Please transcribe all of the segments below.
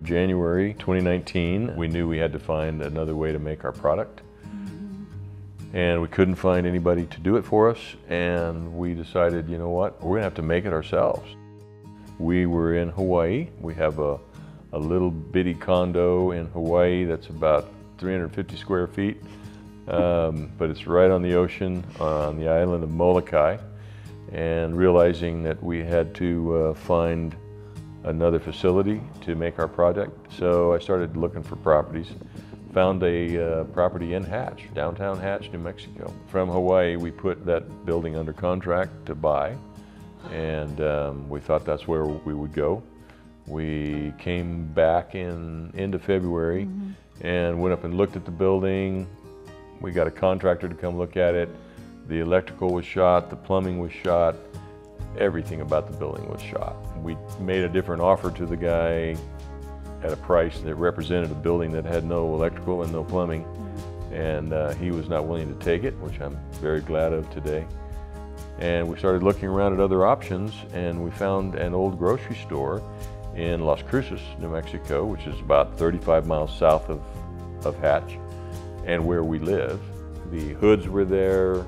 January 2019, we knew we had to find another way to make our product. And we couldn't find anybody to do it for us, and we decided, you know what, we're gonna have to make it ourselves. We were in Hawaii. We have a little bitty condo in Hawaii that's about 350 square feet, but it's right on the ocean on the island of Molokai, and realizing that we had to find another facility to make our project. So I started looking for properties. Found a property in Hatch, downtown Hatch, New Mexico. From Hawaii, we put that building under contract to buy, and we thought that's where we would go. We came back in end of February and went up and looked at the building. We got a contractor to come look at it. The electrical was shot, the plumbing was shot, everything about the building was shot. We made a different offer to the guy at a price that represented a building that had no electrical and no plumbing, and he was not willing to take it, which I'm very glad of today. And we started looking around at other options, and we found an old grocery store in Las Cruces, New Mexico, which is about 35 miles south of Hatch and where we live. The hoods were there,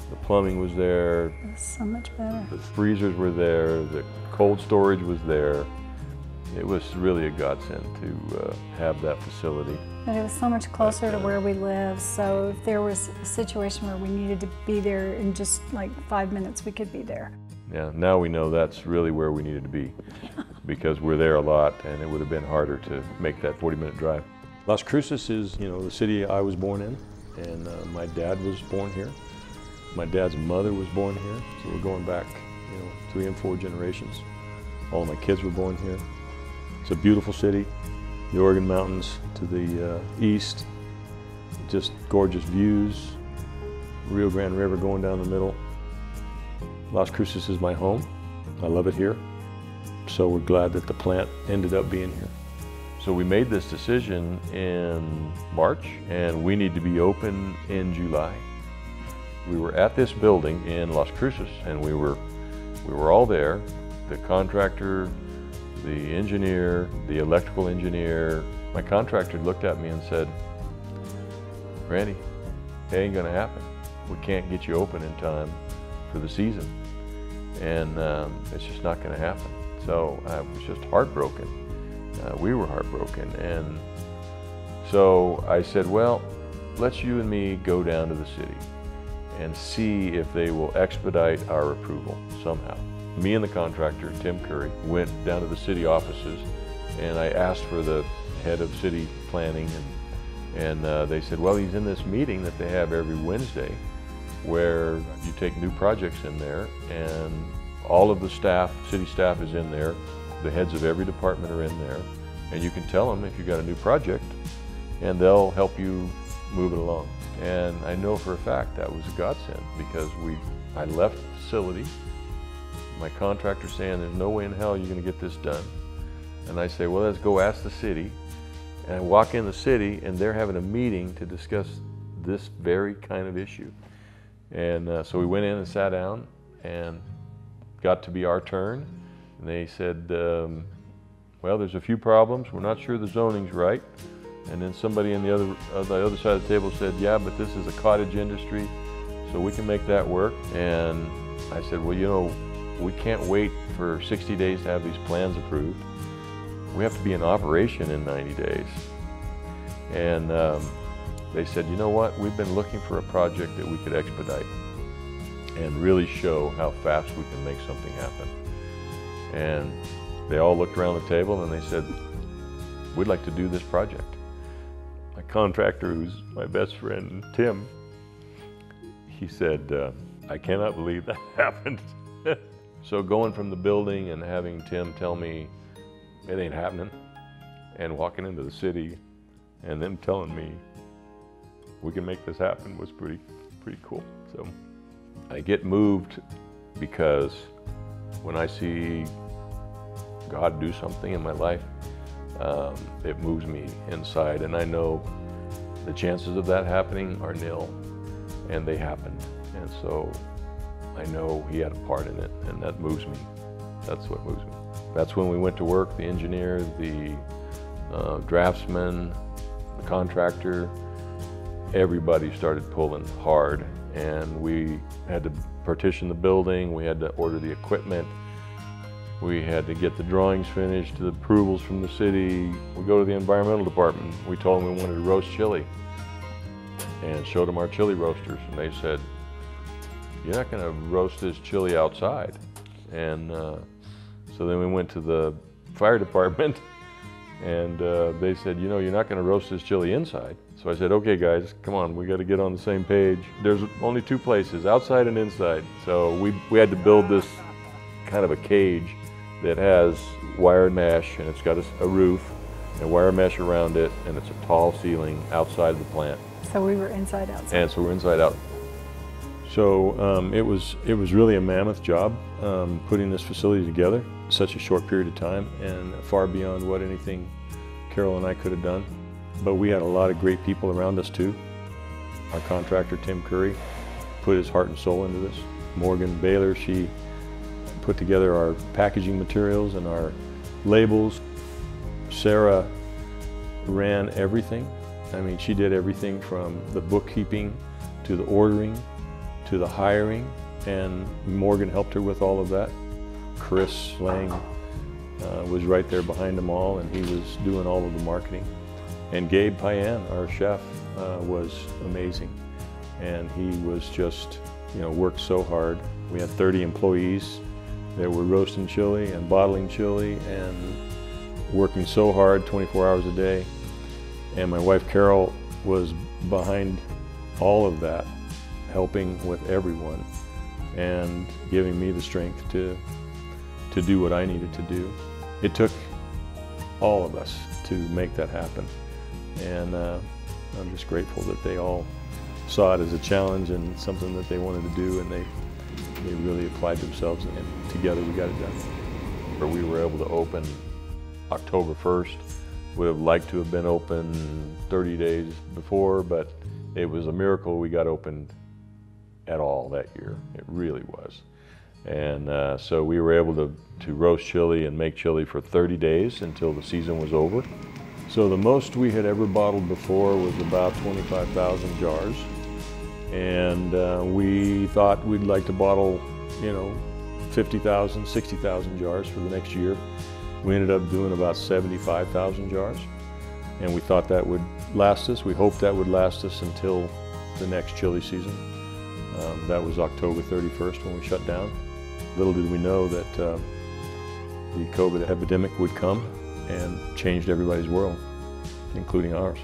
the plumbing was there. It was so much better. The freezers were there, the cold storage was there. It was really a godsend to have that facility. But it was so much closer to where we live, so if there was a situation where we needed to be there in just like 5 minutes, we could be there. Yeah, now we know that's really where we needed to be because we're there a lot, and it would have been harder to make that 40-minute drive. Las Cruces is, you know, the city I was born in, and my dad was born here. My dad's mother was born here, so we're going back, you know, 3 and 4 generations. All my kids were born here. It's a beautiful city. The Oregon Mountains to the east, just gorgeous views. Rio Grande River going down the middle. Las Cruces is my home. I love it here. So we're glad that the plant ended up being here. So we made this decision in March, and we need to be open in July. We were at this building in Las Cruces, and we were all there. The contractor, the engineer, the electrical engineer. My contractor looked at me and said, "Randy, it ain't gonna happen. We can't get you open in time for the season. And it's just not gonna happen." So I was just heartbroken. We were heartbroken. And so I said, well, let's you and me go down to the city and see if they will expedite our approval somehow. Me and the contractor, Tim Curry, went down to the city offices, and I asked for the head of city planning, and they said, well, he's in this meeting that they have every Wednesday where you take new projects in there, and all of the staff, city staff is in there, the heads of every department are in there, and you can tell them if you got a new project, and they'll help you move it along. And I know for a fact that was a godsend, because I left the facility, my contractor saying there's no way in hell you're going to get this done. And I say, well, let's go ask the city. And I walk in the city, and they're having a meeting to discuss this very kind of issue. And so we went in and sat down, and got to be our turn. And they said, well, there's a few problems. We're not sure the zoning's right. And then somebody on the other side of the table said, yeah, but this is a cottage industry, so we can make that work. And I said, well, you know, we can't wait for 60 days to have these plans approved. We have to be in operation in 90 days. And they said, you know what, we've been looking for a project that we could expedite and really show how fast we can make something happen. And they all looked around the table and they said, we'd like to do this project. My contractor, who's my best friend, Tim, he said, I cannot believe that happened. So going from the building and having Tim tell me it ain't happening, and walking into the city and then telling me we can make this happen was pretty cool. So I get moved because when I see God do something in my life, it moves me inside, and I know the chances of that happening are nil, and they happened. And so I know He had a part in it, and that moves me. That's what moves me. That's when we went to work, the engineer, the draftsmen, the contractor, everybody started pulling hard, and we had to partition the building, we had to order the equipment, we had to get the drawings finished, the approvals from the city. We go to the environmental department, we told them we wanted to roast chili, and showed them our chili roasters, and they said, "You're not going to roast this chili outside." And so then we went to the fire department, and they said, "You know, you're not going to roast this chili inside." So I said, "Okay guys, come on, we got to get on the same page. There's only two places, outside and inside." So we had to build this kind of a cage that has wire mesh, and it's got a roof and wire mesh around it, and it's a tall ceiling outside of the plant. So we were inside outside. And so we're inside out. So it was really a mammoth job putting this facility together, such a short period of time, and far beyond what anything Carol and I could have done. But we had a lot of great people around us too. Our contractor, Tim Curry, put his heart and soul into this. Morgan Baylor, she put together our packaging materials and our labels. Sarah ran everything. I mean, she did everything from the bookkeeping to the ordering to the hiring, and Morgan helped her with all of that. Chris Lang was right there behind them all, and he was doing all of the marketing. And Gabe Payan, our chef, was amazing, and he was just, you know, worked so hard. We had 30 employees that were roasting chili and bottling chili and working so hard 24 hours a day. And my wife Carol was behind all of that, helping with everyone and giving me the strength to do what I needed to do. It took all of us to make that happen. And I'm just grateful that they all saw it as a challenge and something that they wanted to do, and they really applied themselves, and together we got it done. We were able to open October 1st. Would have liked to have been open 30 days before, but it was a miracle we got opened at all that year. It really was. And so we were able to roast chili and make chili for 30 days until the season was over. So the most we had ever bottled before was about 25,000 jars. And we thought we'd like to bottle, you know, 50,000, 60,000 jars for the next year. We ended up doing about 75,000 jars, and we thought that would last us. We hoped that would last us until the next chili season. That was October 31st when we shut down. Little did we know that the COVID epidemic would come and changed everybody's world, including ours.